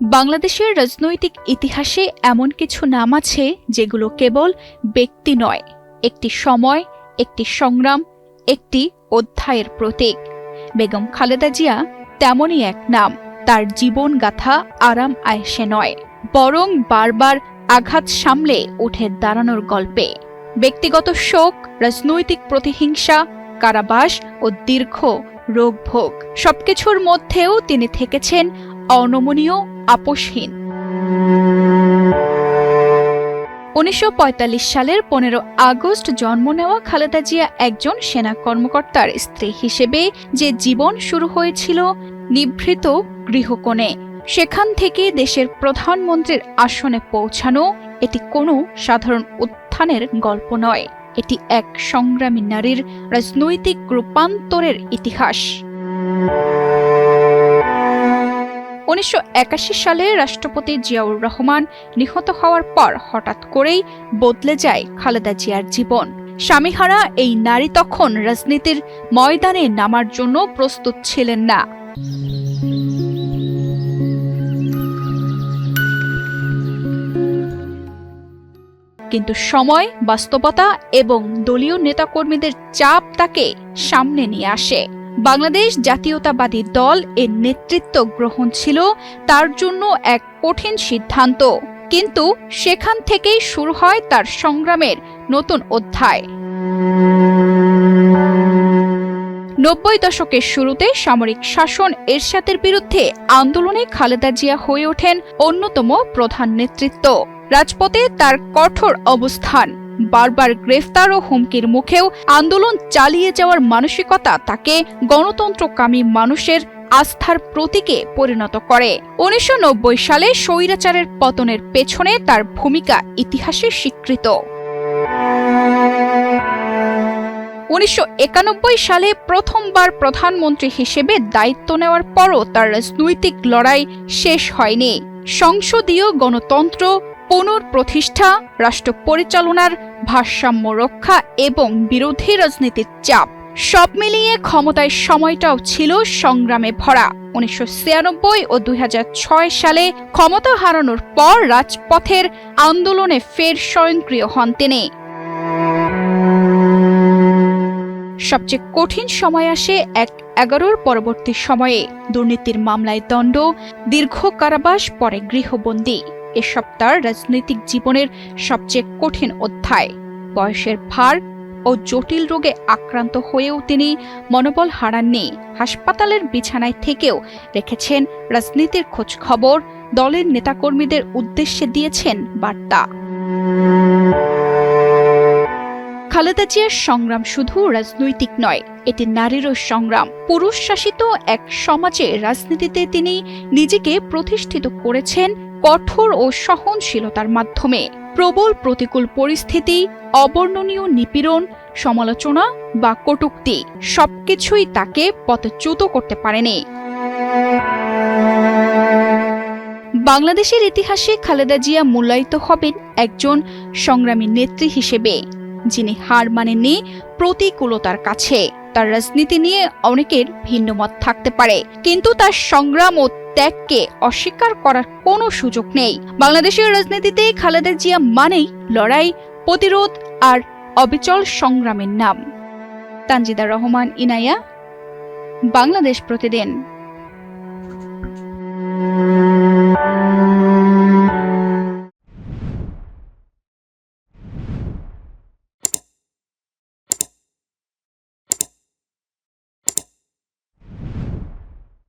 বাংলাদেশের রাজনৈতিক ইতিহাসে এমন কিছু নাম আছে যেগুলো কেবল ব্যক্তি নয়, একটি সময়, একটি সংগ্রাম, একটি অধ্যায়ের প্রতীক। বেগম খালেদা জিয়া তেমনই এক নাম। তার জীবনগাথা আরাম আয়েশে নয়, বরং বারবার আঘাত সামলে উঠে দাঁড়ানোর গল্পে। ব্যক্তিগত শোক, রাজনৈতিক প্রতিহিংসা, কারাবাস ও দীর্ঘ রোগভোগ, সবকিছুর মধ্যেও তিনি থেকেছেন অনমনীয়, আপোষহীন। ১৯৪৫ সালের ১৫ আগস্ট জন্ম নেওয়া খালেদা জিয়া একজন সেনা কর্মকর্তার স্ত্রী হিসেবে যে জীবন শুরু হয়েছিল নিভৃত গৃহকোণে, সেখান থেকে দেশের প্রধানমন্ত্রীর আসনে পৌঁছানো, এটি কোনো সাধারণ উত্থানের গল্প নয়। এটি এক সংগ্রামী নারীর রাজনৈতিক রূপান্তরের ইতিহাস। ১৯৮১ সালে রাষ্ট্রপতি জিয়াউর রহমান নিহত হওয়ার পর হঠাৎ করেই বদলে যায় খালেদা জিয়ার জীবন। স্বামীহারা এই নারী তখন রাজনীতির ময়দানে নামার জন্য প্রস্তুত ছিলেন না। কিন্তু সময়, বাস্তবতা এবং দলীয় নেতাকর্মীদের চাপ তাকে সামনে নিয়ে আসে। বাংলাদেশ জাতীয়তাবাদী দল এর নেতৃত্ব গ্রহণ ছিল তার জন্য এক কঠিন সিদ্ধান্ত, কিন্তু সেখান থেকেই শুরু হয় তার সংগ্রামের নতুন অধ্যায়। ৯০ দশকের শুরুতে সামরিক শাসন এরশাদের বিরুদ্ধে আন্দোলনে খালেদা জিয়া হয়ে ওঠেন অন্যতম প্রধান নেতৃত্ব। রাজপথে তার কঠোর অবস্থান, বারবার গ্রেফতার ও হুমকির মুখেও আন্দোলন চালিয়ে যাওয়ার মানসিকতা তাকে গণতন্ত্রকামী মানুষের আস্থার প্রতীকে পরিণত করে। ১৯৯০ সালে স্বৈরাচারের পতনের পেছনে তার ভূমিকা ইতিহাসে স্বীকৃত। ১৯৯১ সালে প্রথমবার প্রধানমন্ত্রী হিসেবে দায়িত্ব নেওয়ার পরও তার রাজনৈতিক লড়াই শেষ হয়নি। সংসদীয় গণতন্ত্র পুনঃপ্রতিষ্ঠা, রাষ্ট্র পরিচালনার ভারসাম্য রক্ষা এবং বিরোধী রাজনীতির চাপ, সব মিলিয়ে ক্ষমতায় সময়টাও ছিল সংগ্রামে ভরা। ১৯৯৬ ও ২০০৬ সালে ক্ষমতা হারানোর পর রাজপথের আন্দোলনে ফের স্বয়ংক্রিয় হন তিনি। সবচেয়ে কঠিন সময় আসে ১/১১ পরবর্তী সময়ে। দুর্নীতির মামলায় দণ্ড, দীর্ঘ কারাবাস, পরে গৃহবন্দী। এসব তার রাজনৈতিক জীবনের সবচেয়ে কঠিন অধ্যায়। বয়সের ভার ও জটিল রোগে আক্রান্ত হয়েও তিনি মনোবল হারাননি। হাসপাতালের বিছানায় থেকেও রেখেছেন রাজনীতির খোঁজ খবর, দলের নেতাকর্মীদের উদ্দেশ্যে দিয়েছেন বার্তা। খালেদা জিয়ার সংগ্রাম শুধু রাজনৈতিক নয়, এটি নারীরও সংগ্রাম। পুরুষ শাসিত এক সমাজে রাজনীতিতে তিনি নিজেকে প্রতিষ্ঠিত করেছেন কঠোর ও সহনশীলতার মাধ্যমে। প্রবল প্রতিকূল পরিস্থিতি, অবর্ণনীয় নিপীড়ন, সমালোচনা বা কটূক্তি, সবকিছুই তাকে পথচ্যুত করতে পারেনি। বাংলাদেশের ইতিহাসে খালেদা জিয়া মূল্যায়িত হবেন একজন সংগ্রামী নেত্রী হিসেবে, যিনি হার মানেননি প্রতিকূলতার কাছে। তার রাজনীতি নিয়ে অনেকের ভিন্ন মত থাকতে পারে, কিন্তু তার সংগ্রাম ও ত্যাগকে অস্বীকার করার কোনো সুযোগ নেই। বাংলাদেশের রাজনীতিতে খালেদা জিয়া মানেই লড়াই, প্রতিরোধ আর অবিচল সংগ্রামের নাম। তানজিদা রহমান, ইনায়া, বাংলাদেশ প্রতিদিন।